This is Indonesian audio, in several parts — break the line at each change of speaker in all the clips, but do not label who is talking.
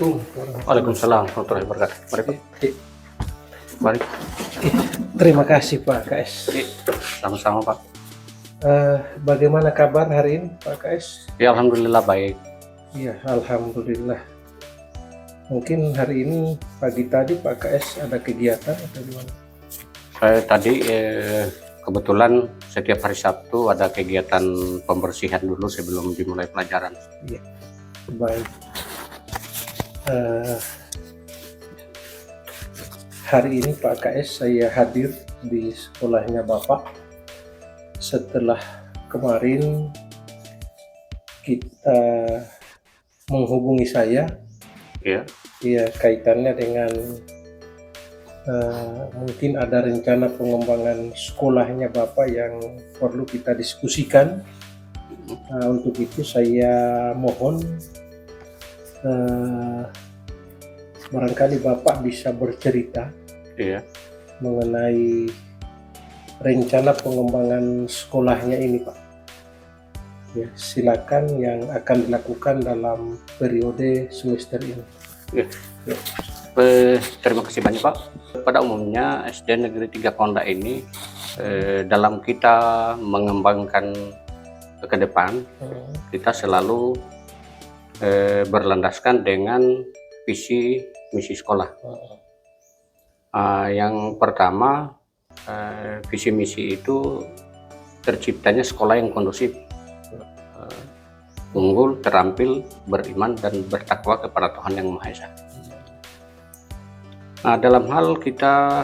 Assalamualaikum warahmatullahi
Waalaikumsalam warahmatullahi wabarakatuh. Mari Pak.
wabarakatuh.
Mari.
Terima kasih Pak KS.
Sama-sama Pak.
Bagaimana kabar hari ini Pak KS?
Ya alhamdulillah baik.
Iya, alhamdulillah. Mungkin hari ini pagi tadi Pak KS ada kegiatan atau gimana?
Saya tadi kebetulan setiap hari Sabtu ada kegiatan pembersihan dulu sebelum dimulai pelajaran.
Iya, baik. Hari ini Pak KS saya hadir di sekolahnya Bapak setelah kemarin kita menghubungi saya,
Ya.
ya kaitannya dengan mungkin ada rencana pengembangan sekolahnya Bapak yang perlu kita diskusikan. Untuk itu saya mohon barangkali Bapak bisa bercerita
Iya.
mengenai rencana pengembangan sekolahnya ini Pak. Ya, silakan yang akan dilakukan dalam periode semester ini.
Ya.
Ya.
Terima kasih banyak Pak. Pada umumnya SD Negeri 3 Konda ini dalam kita mengembangkan ke depan kita selalu berlandaskan dengan visi misi sekolah. Yang pertama, visi misi itu terciptanya sekolah yang kondusif, unggul, terampil, beriman, dan bertakwa kepada Tuhan Yang Maha Esa. Dalam hal kita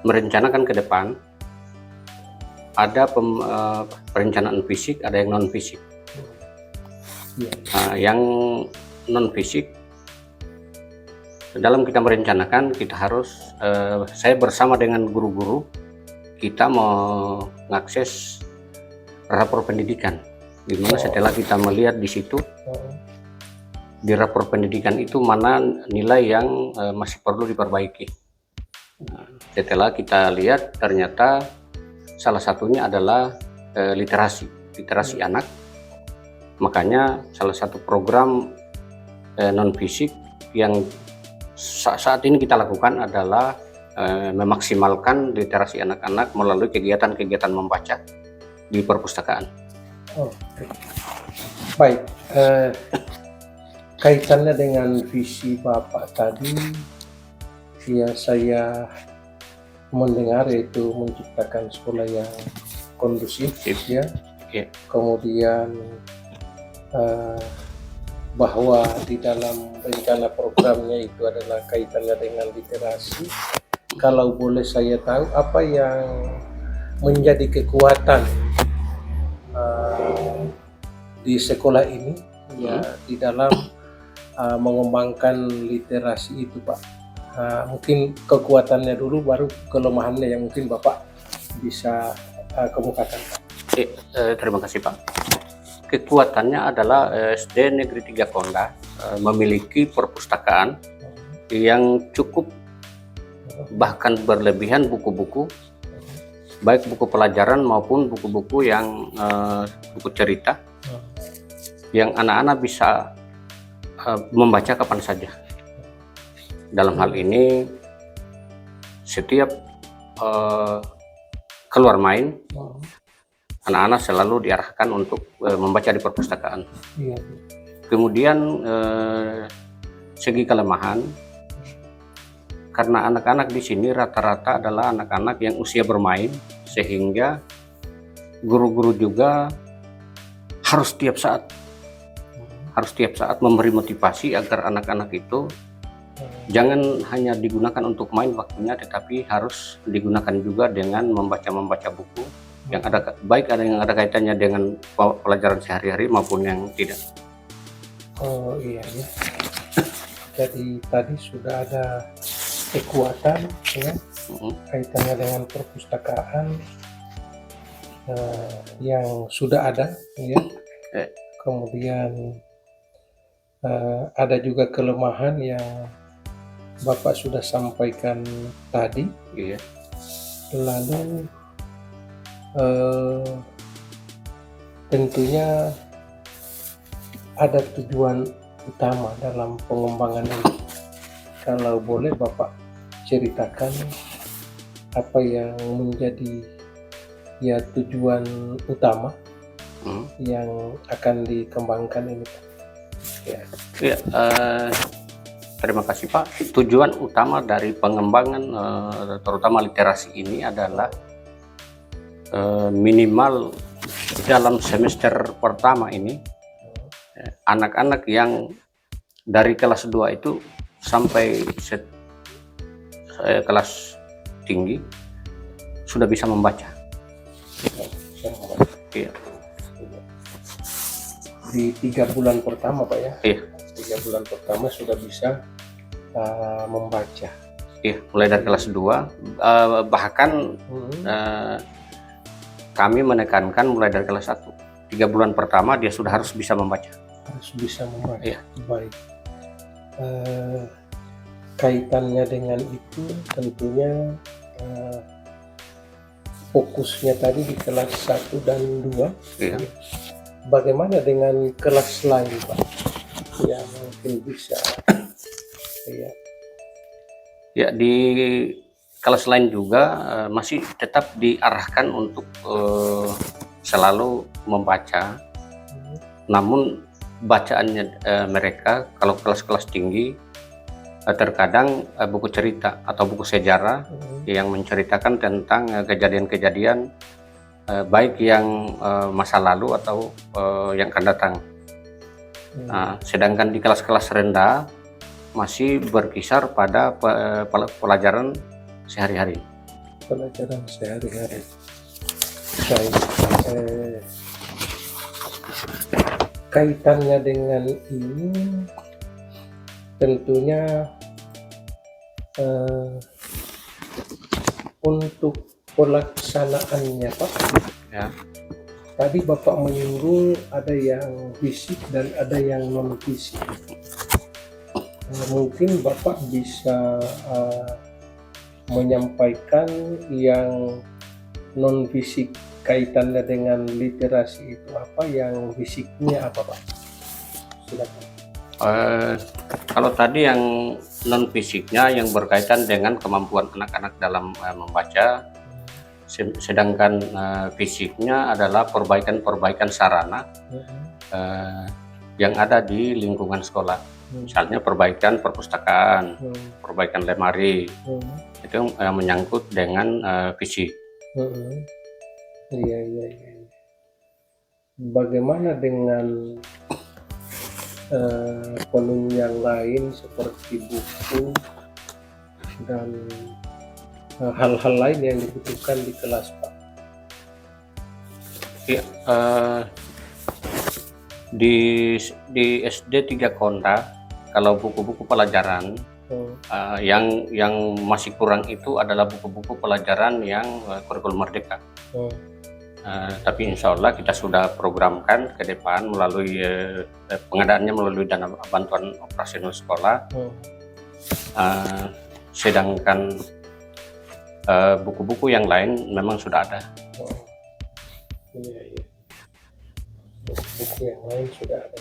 merencanakan ke depan, ada perencanaan fisik, ada yang non fisik. Yang non fisik, dalam kita merencanakan kita harus saya bersama dengan guru-guru kita mengakses rapor pendidikan, di mana setelah kita melihat di situ di rapor pendidikan itu mana nilai yang masih perlu diperbaiki. Setelah kita lihat ternyata salah satunya adalah literasi anak. Makanya salah satu program non fisik yang saat ini kita lakukan adalah memaksimalkan literasi anak-anak melalui kegiatan-kegiatan membaca di perpustakaan.
Baik, kaitannya dengan visi Bapak tadi, ya saya mendengar yaitu menciptakan sekolah yang kondusif, ya. Kemudian bahwa di dalam rencana programnya itu adalah kaitannya dengan literasi. Kalau boleh saya tahu apa yang menjadi kekuatan di sekolah ini ya di dalam mengembangkan literasi itu Pak. Mungkin kekuatannya dulu baru kelemahannya yang mungkin Bapak bisa kemukakan Pak.
Terima kasih Pak. Kekuatannya adalah SD Negeri 3 Konda memiliki perpustakaan yang cukup, bahkan berlebihan buku-buku, baik buku pelajaran maupun buku-buku yang buku cerita, yang anak-anak bisa membaca kapan saja. Dalam hal ini setiap keluar main, anak-anak selalu diarahkan untuk membaca di perpustakaan. Kemudian segi kelemahan, karena anak-anak di sini rata-rata adalah anak-anak yang usia bermain, sehingga guru-guru juga harus tiap saat memberi motivasi agar anak-anak itu jangan hanya digunakan untuk main waktunya, tetapi harus digunakan juga dengan membaca buku yang ada, baik ada yang ada kaitannya dengan pelajaran sehari-hari maupun yang tidak.
Oh iya ya. Jadi tadi sudah ada kekuatan ya, kaitannya dengan perpustakaan yang sudah ada ya. Kemudian ada juga kelemahan yang Bapak sudah sampaikan tadi. Lalu tentunya ada tujuan utama dalam pengembangan ini? Kalau boleh Bapak ceritakan apa yang menjadi ya tujuan utama yang akan dikembangkan ini, Pak? Ya.
Ya, terima kasih Pak. Tujuan utama dari pengembangan terutama literasi ini adalah minimal dalam semester pertama ini anak-anak yang dari kelas 2 itu sampai kelas tinggi sudah bisa membaca. Iya.
Di 3 bulan pertama Pak ya?
Iya.
3 bulan pertama sudah bisa membaca.
Iya, mulai dari kelas 2 bahkan kami menekankan mulai dari kelas 1. 3 bulan pertama dia sudah harus bisa membaca.
Harus bisa membaca.
Iya.
Baik. Kaitannya dengan itu tentunya fokusnya tadi di kelas 1 dan 2.
Iya.
Bagaimana dengan kelas lain Pak? Ya mungkin bisa. Ya.
Ya, di kelas lain juga masih tetap diarahkan untuk selalu membaca. Namun bacaannya mereka kalau kelas-kelas tinggi terkadang buku cerita atau buku sejarah yang menceritakan tentang kejadian-kejadian baik yang masa lalu atau yang akan datang. Sedangkan di kelas-kelas rendah masih berkisar pada pelajaran sehari-hari.
Pelajaran sehari-hari. Baik. Kaitannya dengan ini tentunya untuk pelaksanaannya Pak.
Ya.
Tadi Bapak menyinggung ada yang fisik dan ada yang non fisik. Mungkin Bapak bisa menyampaikan yang non fisik kaitannya dengan literasi itu apa, yang fisiknya apa Pak? Silakan.
Kalau tadi yang non fisiknya yang berkaitan dengan kemampuan anak-anak dalam membaca, sedangkan fisiknya adalah perbaikan-perbaikan sarana yang ada di lingkungan sekolah. Misalnya perbaikan perpustakaan, perbaikan lemari, itu yang menyangkut dengan fisik.
Iya. Bagaimana dengan penunjang lain seperti buku dan hal-hal lain yang dibutuhkan di kelas Pak?
Ya, di SD 3 Konda, kalau buku-buku pelajaran yang masih kurang itu adalah buku-buku pelajaran yang kurikulum merdeka. Tapi insya Allah kita sudah programkan ke depan melalui pengadaannya melalui dana bantuan operasional sekolah. Sedangkan buku-buku yang lain memang sudah ada.
Iya. Buku yang lain sudah ada.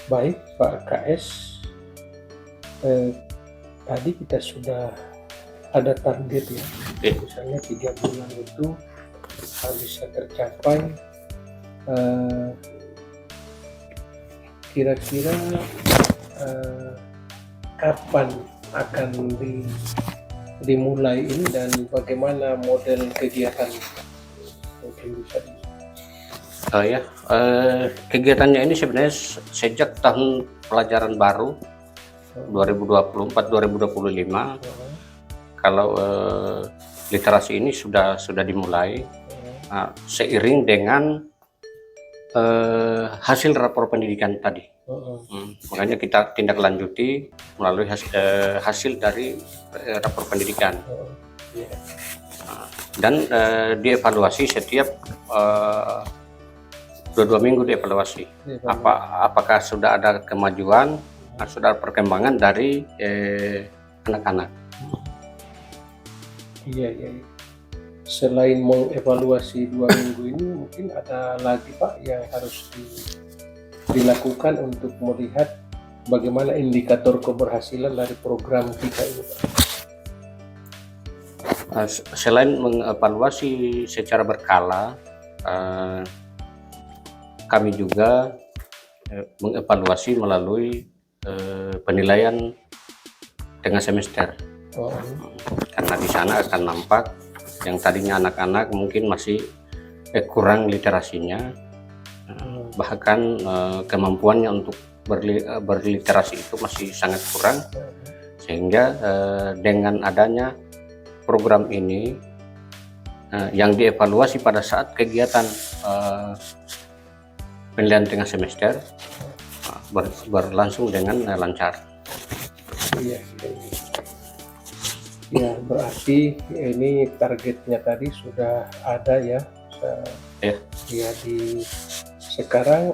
Baik Pak KS, tadi kita sudah ada target ya, misalnya 3 bulan itu bisa tercapai. Kira-kira kapan akan dimulai ini dan bagaimana model kegiatan mungkin bisa
kegiatannya ini sebenarnya sejak tahun pelajaran baru 2024-2025 kalau literasi ini sudah dimulai seiring dengan hasil rapor pendidikan tadi. Makanya kita tindak lanjuti melalui hasil dari rapor pendidikan. Dan dievaluasi setiap 2 minggu dievaluasi. Apakah sudah ada kemajuan, sudah ada perkembangan dari anak-anak.
Iya. Selain mengevaluasi 2 minggu ini, mungkin ada lagi Pak yang harus dilakukan untuk melihat bagaimana indikator keberhasilan dari program kita ini, Pak?
Selain mengevaluasi secara berkala, kami juga mengevaluasi melalui penilaian tengah semester. Karena di sana akan nampak yang tadinya anak-anak mungkin masih kurang literasinya, bahkan kemampuannya untuk berliterasi itu masih sangat kurang, sehingga dengan adanya program ini yang dievaluasi pada saat kegiatan penilaian tengah semester berlangsung dengan lancar.
Iya. Ya, berarti ini targetnya tadi sudah ada ya. Ya, sekarang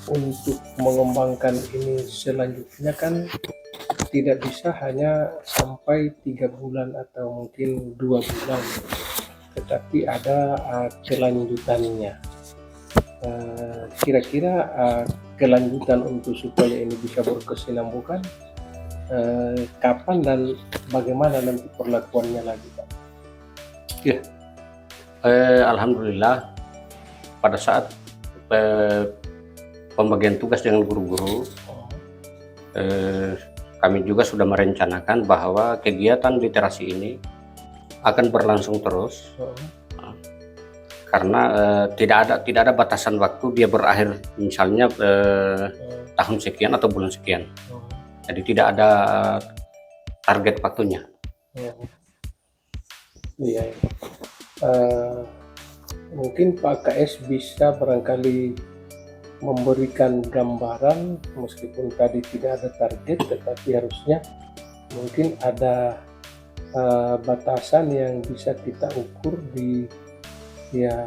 untuk mengembangkan ini selanjutnya kan tidak bisa hanya sampai 3 bulan atau mungkin 2 bulan, tetapi ada kelanjutannya. Kira-kira kelanjutan untuk supaya ini bisa berkesinambungan kapan dan bagaimana nanti perlakuannya lagi, Pak?
Ya, alhamdulillah pada saat pembagian tugas dengan guru-guru, kami juga sudah merencanakan bahwa kegiatan literasi ini akan berlangsung terus. Karena tidak ada batasan waktu dia berakhir misalnya tahun sekian atau bulan sekian. Jadi tidak ada target waktunya.
Iya. Mungkin Pak KS bisa barangkali memberikan gambaran, meskipun tadi tidak ada target, tetapi harusnya mungkin ada batasan yang bisa kita ukur di 3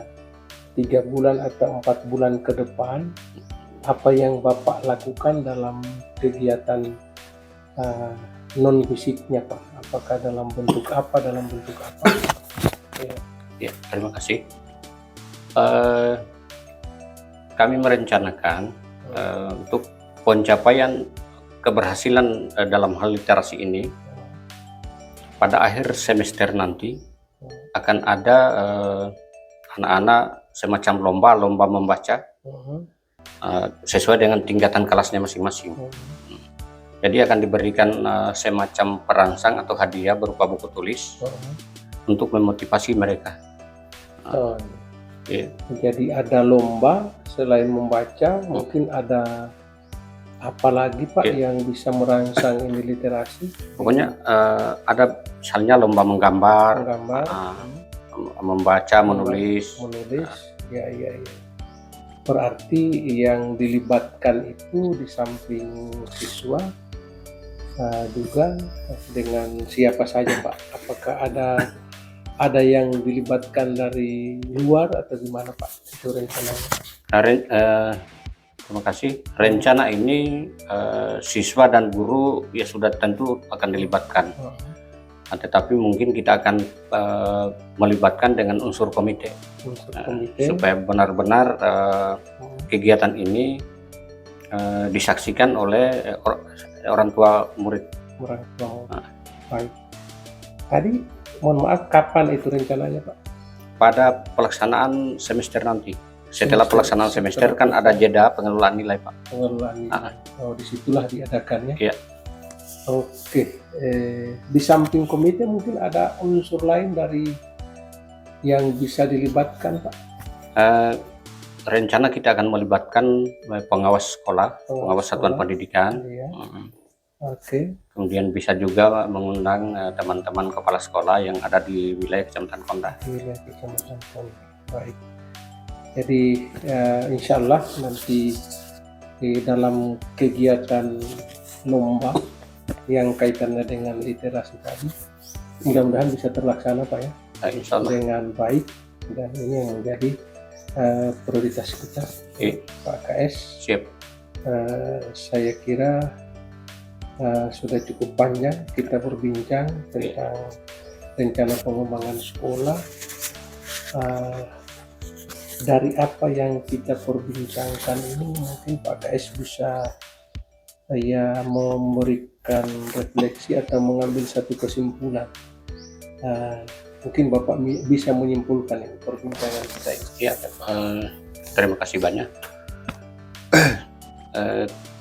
bulan atau 4 bulan ke depan, apa yang Bapak lakukan dalam kegiatan non fisiknya, Pak? Apakah dalam bentuk apa,
Ya, terima kasih. Kami merencanakan untuk pencapaian keberhasilan dalam hal literasi ini pada akhir semester nanti akan ada anak-anak semacam lomba membaca sesuai dengan tingkatan kelasnya masing-masing. Jadi akan diberikan semacam perangsang atau hadiah berupa buku tulis untuk memotivasi mereka.
Jadi ada lomba selain membaca, mungkin ada apa lagi, Pak, yang bisa merangsang ini literasi?
Pokoknya ada misalnya lomba menggambar, membaca, menulis.
Ya. Berarti yang dilibatkan itu di samping siswa juga dengan siapa saja, Pak? Apakah ada yang dilibatkan dari luar atau gimana, Pak? Itu rencananya?
Terima kasih. Rencana ini siswa dan guru ya sudah tentu akan dilibatkan. Tetapi mungkin kita akan melibatkan dengan unsur komite. Supaya benar-benar kegiatan ini disaksikan oleh orang tua murid.
Baik. Tadi mohon maaf, kapan itu rencananya, Pak?
Pada pelaksanaan semester nanti. Setelah pelaksanaan semester kan ada jeda pengelolaan nilai, Pak.
Pengelolaan nilai. Disitulah diadakannya.
Iya.
Oke. Di samping komite mungkin ada unsur lain dari yang bisa dilibatkan, Pak?
Rencana kita akan melibatkan pengawas sekolah, pengawas satuan pendidikan.
Iya. Oke.
Kemudian bisa juga mengundang teman-teman kepala sekolah yang ada di wilayah Kecamatan Konda.
Baik. Jadi insya Allah nanti di dalam kegiatan lomba yang kaitannya dengan literasi tadi, mudah-mudahan bisa terlaksana, Pak, ya,
insya Allah,
dengan baik, dan ini yang menjadi prioritas kita, Pak KS.
Siap.
Saya kira sudah cukup panjang kita berbincang tentang rencana pengembangan sekolah. dari apa yang kita perbincangkan ini mungkin Pak KS bisa memberikan refleksi atau mengambil satu kesimpulan. Mungkin Bapak bisa menyimpulkan ini perbincangan kita ini.
Ya, terima kasih banyak.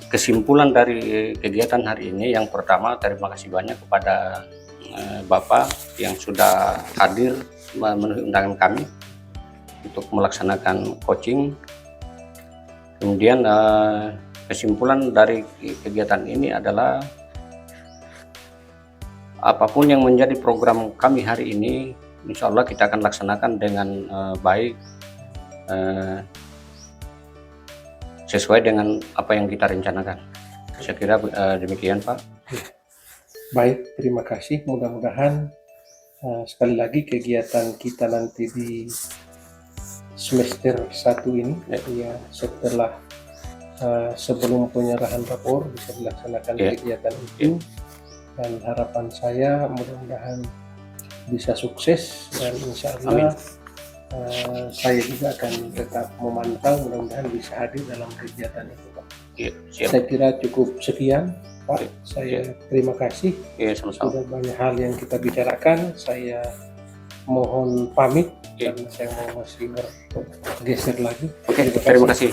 Kesimpulan dari kegiatan hari ini, yang pertama terima kasih banyak kepada Bapak yang sudah hadir memenuhi undangan kami untuk melaksanakan coaching. Kemudian kesimpulan dari kegiatan ini adalah apapun yang menjadi program kami hari ini, insya Allah kita akan laksanakan dengan baik, sesuai dengan apa yang kita rencanakan. Saya kira demikian, Pak.
Baik, terima kasih. Mudah-mudahan sekali lagi kegiatan kita nanti di semester 1 ini ya setelah sebelum penyerahan rapor bisa dilaksanakan kegiatan itu, dan harapan saya mudah-mudahan bisa sukses, dan insya Allah saya juga akan tetap memantau, mudah-mudahan bisa hadir dalam kegiatan itu, Pak. Saya kira cukup sekian, Pak. Saya terima kasih.
Sama-sama.
Sudah banyak hal yang kita bicarakan. Saya mohon pamit karena saya mau masih bergeser lagi.
Oke, terima kasih.